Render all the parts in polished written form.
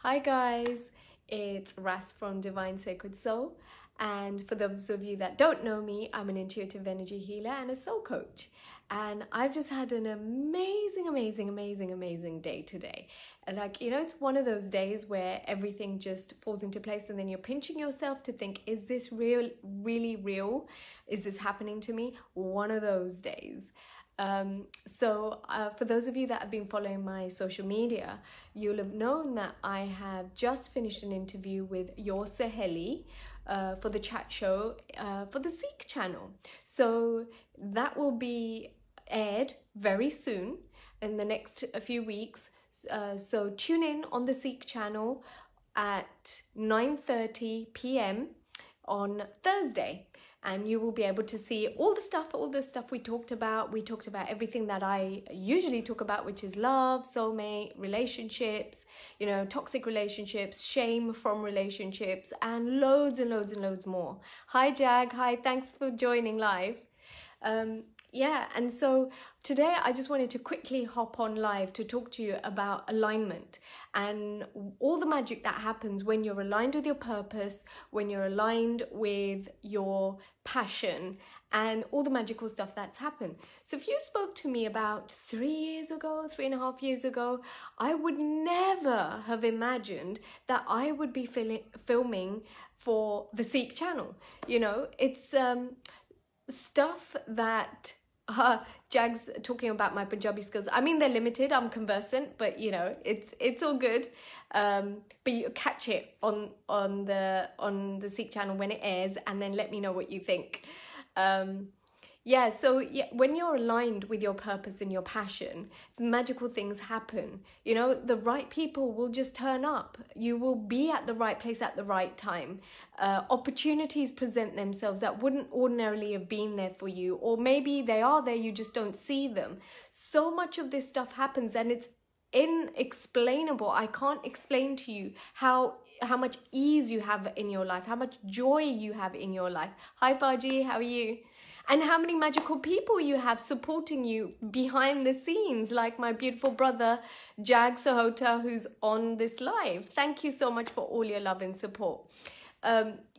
Hi guys, it's Ras from Divine Sacred Soul, and for those of you that don't know me, I'm an intuitive energy healer and a soul coach, and I've just had an amazing day today. And it's one of those days where everything just falls into place, and then you're pinching yourself to think, is this really real? Is this happening to me? One of those days. For those of you that have been following my social media, you'll have known that I have just finished an interview with your Saheli for the chat show for the Seek channel. So that will be aired very soon in the next few weeks. So tune in on the Seek channel at 9:30 p.m. on Thursday. And you will be able to see all the stuff we talked about. We talked about everything that I usually talk about, which is love, soulmate, relationships, toxic relationships, shame from relationships, and loads more. Hi, Jag. Hi, thanks for joining live. And so today I just wanted to quickly hop on live to talk to you about alignment and all the magic that happens when you're aligned with your purpose, when you're aligned with your passion, and all the magical stuff that's happened. So if you spoke to me about 3.5 years ago, I would never have imagined that I would be filming for the Seek channel. It's stuff that Jag's talking about my Punjabi skills. I mean, they're limited. I'm conversant, but it's all good. But you catch it on the Seek channel when it airs, and then let me know what you think. When you're aligned with your purpose and your passion, magical things happen. The right people will just turn up. You will be at the right place at the right time. Opportunities present themselves that wouldn't ordinarily have been there for you, or maybe they are there, you just don't see them. So much of this stuff happens, and it's inexplainable. I can't explain to you how much ease you have in your life, how much joy you have in your life. Hi Baji, how are you? And how many magical people you have supporting you behind the scenes, like my beautiful brother, Jag Sahota, who's on this live. Thank you so much for all your love and support.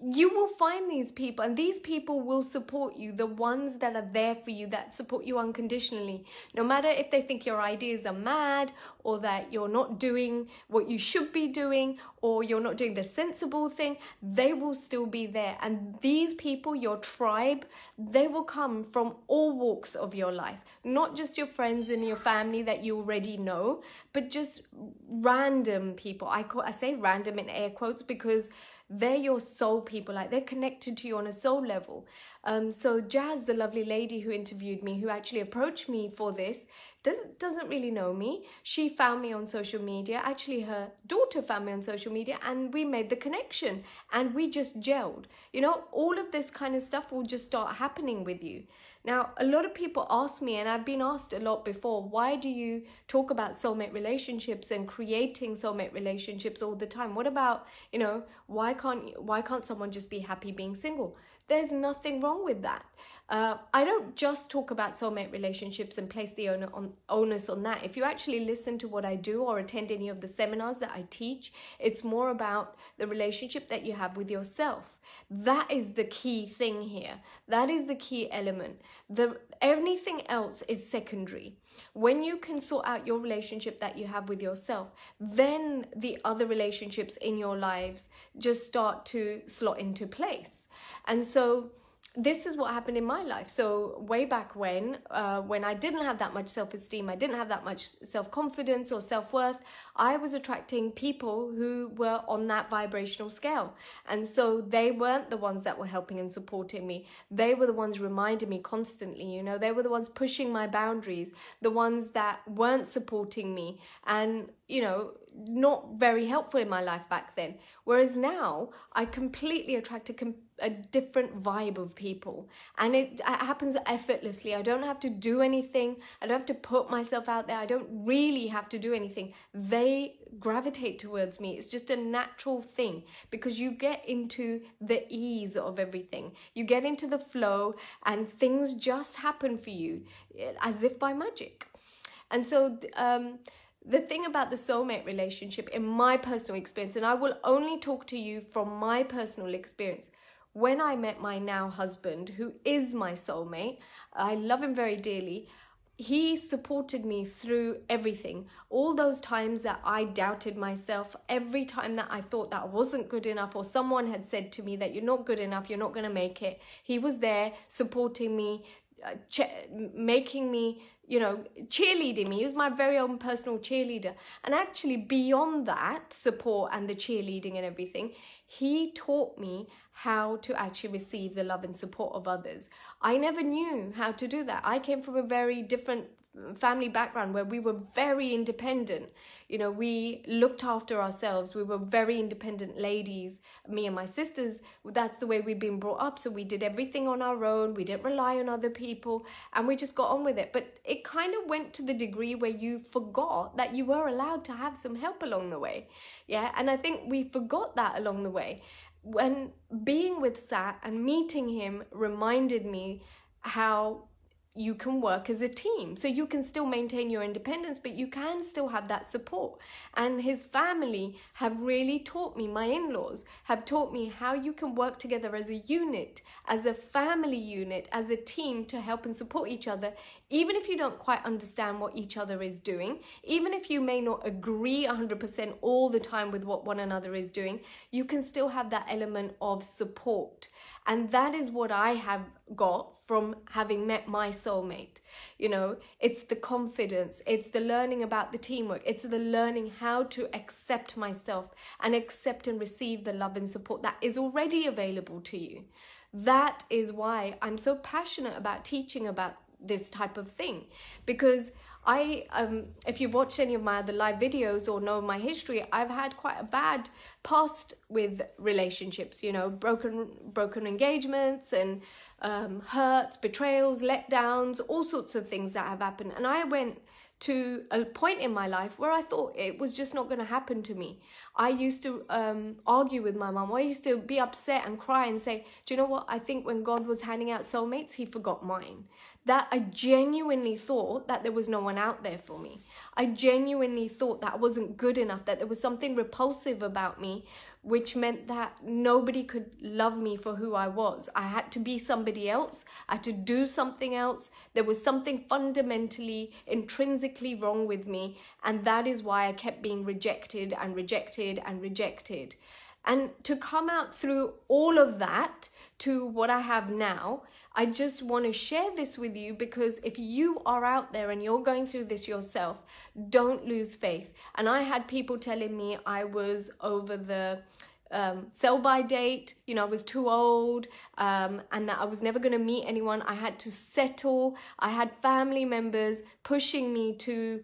You will find these people, and these people will support you, the ones that are there for you, that support you unconditionally. No matter if they think your ideas are mad, or that you're not doing what you should be doing, or you're not doing the sensible thing, they will still be there. And these people, your tribe, they will come from all walks of your life. Not just your friends and your family that you already know, but just random people. I say random in air quotes because they're your soul people, like they're connected to you on a soul level. So Jazz, the lovely lady who interviewed me, who actually approached me for this, doesn't really know me. She found me on social media. Actually, her daughter found me on social media, and we made the connection, and we just gelled. All of this kind of stuff will just start happening with you. Now, a lot of people ask me, and I've been asked a lot before, why do you talk about soulmate relationships and creating soulmate relationships all the time? What about, why can't someone just be happy being single? There's nothing wrong with that. I don't just talk about soulmate relationships and place the onus on that. If you actually listen to what I do or attend any of the seminars that I teach, it's more about the relationship that you have with yourself. That is the key thing here. That is the key element. Anything else is secondary. When you can sort out your relationship that you have with yourself, then the other relationships in your lives just start to slot into place. And so this is what happened in my life. So way back when I didn't have that much self-esteem, I didn't have that much self-confidence or self-worth, I was attracting people who were on that vibrational scale. And so they weren't the ones that were helping and supporting me. They were the ones reminding me constantly, they were the ones pushing my boundaries, the ones that weren't supporting me and, not very helpful in my life back then. Whereas now I completely attract a different vibe of people, and it happens effortlessly. I don't have to do anything. I don't have to put myself out there. I don't really have to do anything. They gravitate towards me. It's just a natural thing because you get into the ease of everything. You get into the flow, and things just happen for you as if by magic. And so the thing about the soulmate relationship, in my personal experience, and I will only talk to you from my personal experience, when I met my now husband, who is my soulmate, I love him very dearly. He supported me through everything. All those times that I doubted myself, every time that I thought that I wasn't good enough, or someone had said to me that you're not good enough, you're not going to make it, he was there supporting me, making me, cheerleading me. He was my very own personal cheerleader. And actually, beyond that support and the cheerleading and everything, he taught me how to actually receive the love and support of others. I never knew how to do that. I came from a very different family background where we were very independent. We looked after ourselves. We were very independent ladies. Me and my sisters, that's the way we'd been brought up. So we did everything on our own. We didn't rely on other people, and we just got on with it. But it kind of went to the degree where you forgot that you were allowed to have some help along the way. Yeah. And I think we forgot that along the way. When being with Sat and meeting him reminded me how you can work as a team. So you can still maintain your independence, but you can still have that support. And his family have really taught me, my in-laws have taught me how you can work together as a unit, as a family unit, as a team to help and support each other, even if you don't quite understand what each other is doing, even if you may not agree 100% all the time with what one another is doing, you can still have that element of support. And that is what I have got from having met my soulmate. It's the confidence, it's the learning about the teamwork, it's the learning how to accept myself and accept and receive the love and support that is already available to you. That is why I'm so passionate about teaching about this type of thing, because if you've watched any of my other live videos or know my history, I've had quite a bad past with relationships, broken engagements and hurts, betrayals, letdowns, all sorts of things that have happened. And I went to a point in my life where I thought it was just not going to happen to me. I used to argue with my mum. I used to be upset and cry and say, do you know what? I think when God was handing out soulmates, he forgot mine. That I genuinely thought that there was no one out there for me. I genuinely thought that I wasn't good enough, that there was something repulsive about me, which meant that nobody could love me for who I was. I had to be somebody else. I had to do something else. There was something fundamentally, intrinsically wrong with me. And that is why I kept being rejected and rejected and rejected. And to come out through all of that to what I have now, I just want to share this with you, because if you are out there and you're going through this yourself, don't lose faith. And I had people telling me I was over the sell-by date, I was too old, and that I was never going to meet anyone. I had to settle. I had family members pushing me to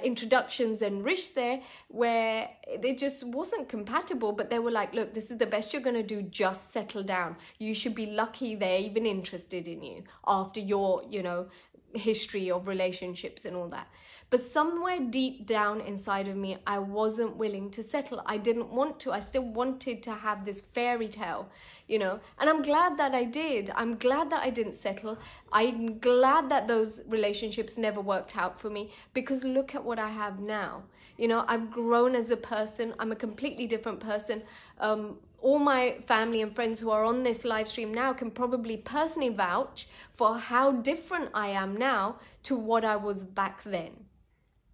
introductions and rishte where it just wasn't compatible, but they were like, look, this is the best you're going to do, just settle down. You should be lucky they're even interested in you after your history of relationships and all that. But somewhere deep down inside of me, I wasn't willing to settle. I didn't want to. I still wanted to have this fairy tale, and I'm glad that I did. I'm glad that I didn't settle. I'm glad that those relationships never worked out for me, because look at what I have now. I've grown as a person. I'm a completely different person. All my family and friends who are on this live stream now can probably personally vouch for how different I am now to what I was back then.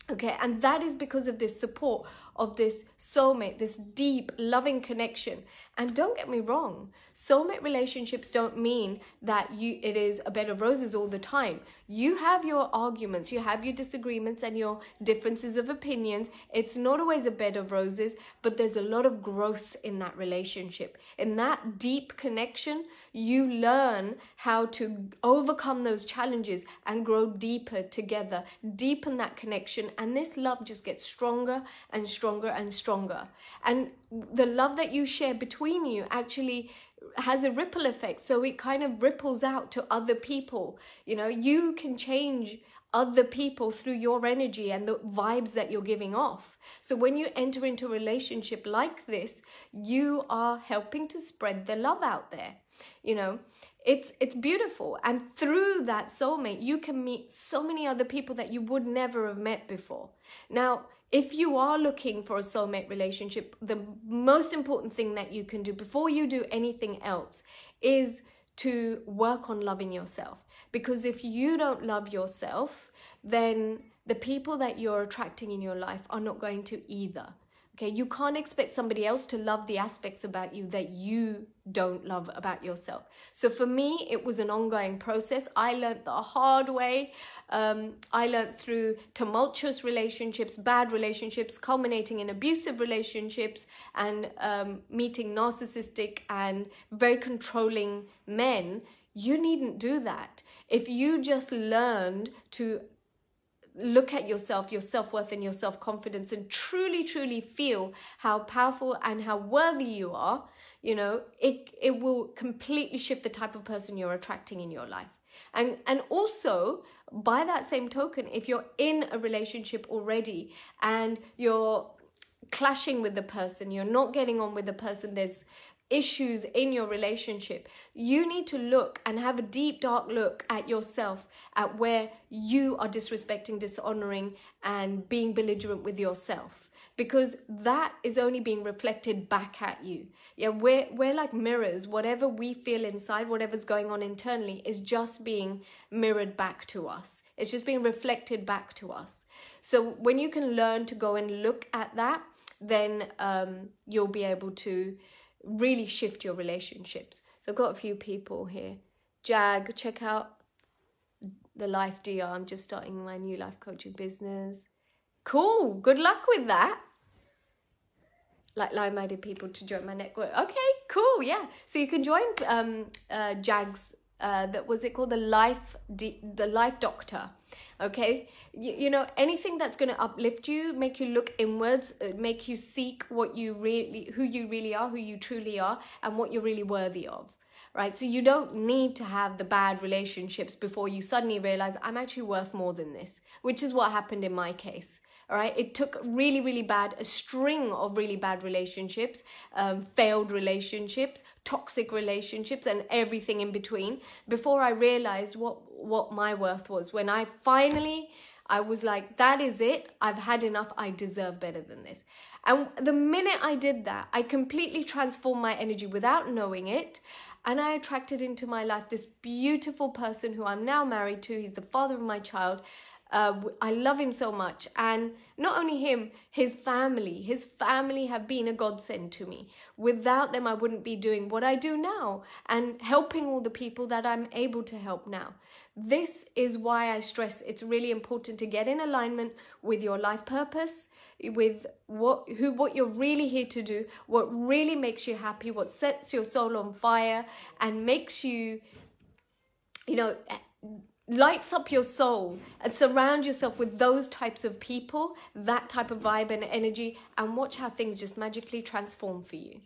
Okay, and that is because of this support of this soulmate, this deep, loving connection. And don't get me wrong, soulmate relationships don't mean that it is a bed of roses all the time. You have your arguments, you have your disagreements and your differences of opinions. It's not always a bed of roses, but there's a lot of growth in that relationship. In that deep connection, you learn how to overcome those challenges and grow deeper together, deepen that connection. And this love just gets stronger and stronger and stronger. And the love that you share between you actually has a ripple effect. So it kind of ripples out to other people. You can change other people through your energy and the vibes that you're giving off. So when you enter into a relationship like this, you are helping to spread the love out there. It's beautiful. And through that soulmate, you can meet so many other people that you would never have met before. Now, if you are looking for a soulmate relationship, the most important thing that you can do before you do anything else is to work on loving yourself. Because if you don't love yourself, then the people that you're attracting in your life are not going to either. Okay, you can't expect somebody else to love the aspects about you that you don't love about yourself. So for me, it was an ongoing process. I learned the hard way. I learned through tumultuous relationships, bad relationships, culminating in abusive relationships, and meeting narcissistic and very controlling men. You needn't do that. If you just learned to look at yourself, your self-worth and your self-confidence, and truly feel how powerful and how worthy you are, you know, it will completely shift the type of person you're attracting in your life. And also, by that same token, if you're in a relationship already and you're clashing with the person, you're not getting on with the person, there's issues in your relationship, you need to look and have a deep, dark look at yourself, at where you are disrespecting, dishonoring, and being belligerent with yourself, because that is only being reflected back at you. Yeah, we're like mirrors. Whatever we feel inside, whatever's going on internally, is just being mirrored back to us. It's just being reflected back to us. So when you can learn to go and look at that, then you'll be able to really shift your relationships. So I've got a few people here. Jag, check out the Life DR. I'm just starting my new life coaching business. Cool. Good luck with that. Like like-minded people to join my network. Okay, cool. Yeah. So you can join Jag's that was it called the Life Doctor. Okay, you know, anything that's going to uplift you, make you look inwards, make you seek what you really, who you really are, who you truly are, and what you're really worthy of. Right? So you don't need to have the bad relationships before you suddenly realize I'm actually worth more than this, which is what happened in my case. All right, it took a string of really bad relationships, failed relationships, toxic relationships, and everything in between before I realized what my worth was. When I was like, that is it. I've had enough. I deserve better than this. And the minute I did that, I completely transformed my energy without knowing it. And I attracted into my life this beautiful person who I'm now married to. He's the father of my child. I love him so much. And not only him, his family have been a godsend to me. Without them, I wouldn't be doing what I do now and helping all the people that I'm able to help now. This is why I stress it's really important to get in alignment with your life purpose, with what you're really here to do, what really makes you happy, what sets your soul on fire and makes you, you know, lights up your soul, and surround yourself with those types of people, that type of vibe and energy, and watch how things just magically transform for you.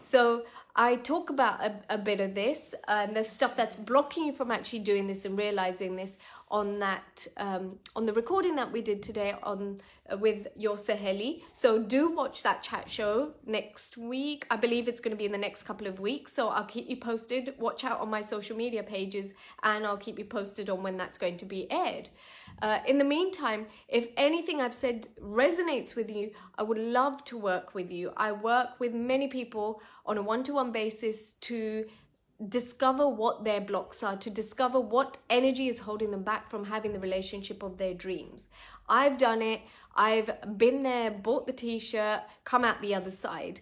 So I talk about a bit of this, and the stuff that's blocking you from actually doing this and realizing this on that on the recording that we did today on with your Saheli. So do watch that chat show next week. I believe it's going to be in the next couple of weeks, so I'll keep you posted. Watch out on my social media pages, and I'll keep you posted on when that's going to be aired. In the meantime, if anything I've said resonates with you, I would love to work with you. I work with many people on a one-to-one basis to discover what their blocks are, to discover what energy is holding them back from having the relationship of their dreams. I've done it. I've been there, bought the t-shirt, come out the other side.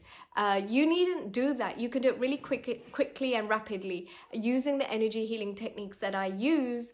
You needn't do that. You can do it really quickly and rapidly using the energy healing techniques that I use.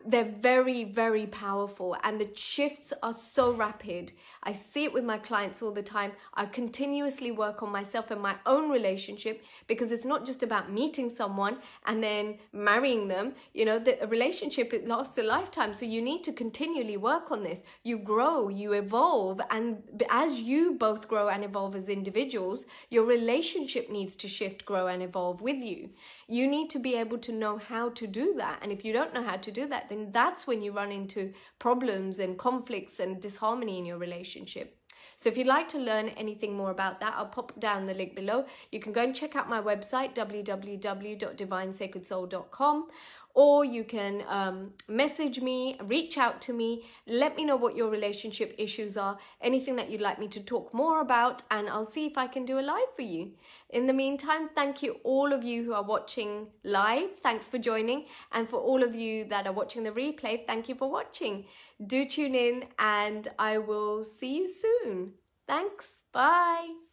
They're very, very powerful, and the shifts are so rapid. I see it with my clients all the time. I continuously work on myself and my own relationship, because it's not just about meeting someone and then marrying them. You know, a relationship, it lasts a lifetime. So you need to continually work on this. You grow, you evolve. And as you both grow and evolve as individuals, your relationship needs to shift, grow, and evolve with you. You need to be able to know how to do that. And if you don't know how to do that, then that's when you run into problems and conflicts and disharmony in your relationship. So if you'd like to learn anything more about that, I'll pop down the link below. You can go and check out my website, www.divinesacredsoul.com, or you can message me, reach out to me, let me know what your relationship issues are, anything that you'd like me to talk more about, and I'll see if I can do a live for you. In the meantime, thank you all of you who are watching live. Thanks for joining. And for all of you that are watching the replay, thank you for watching. Do tune in and I will see you soon. Thanks. Bye.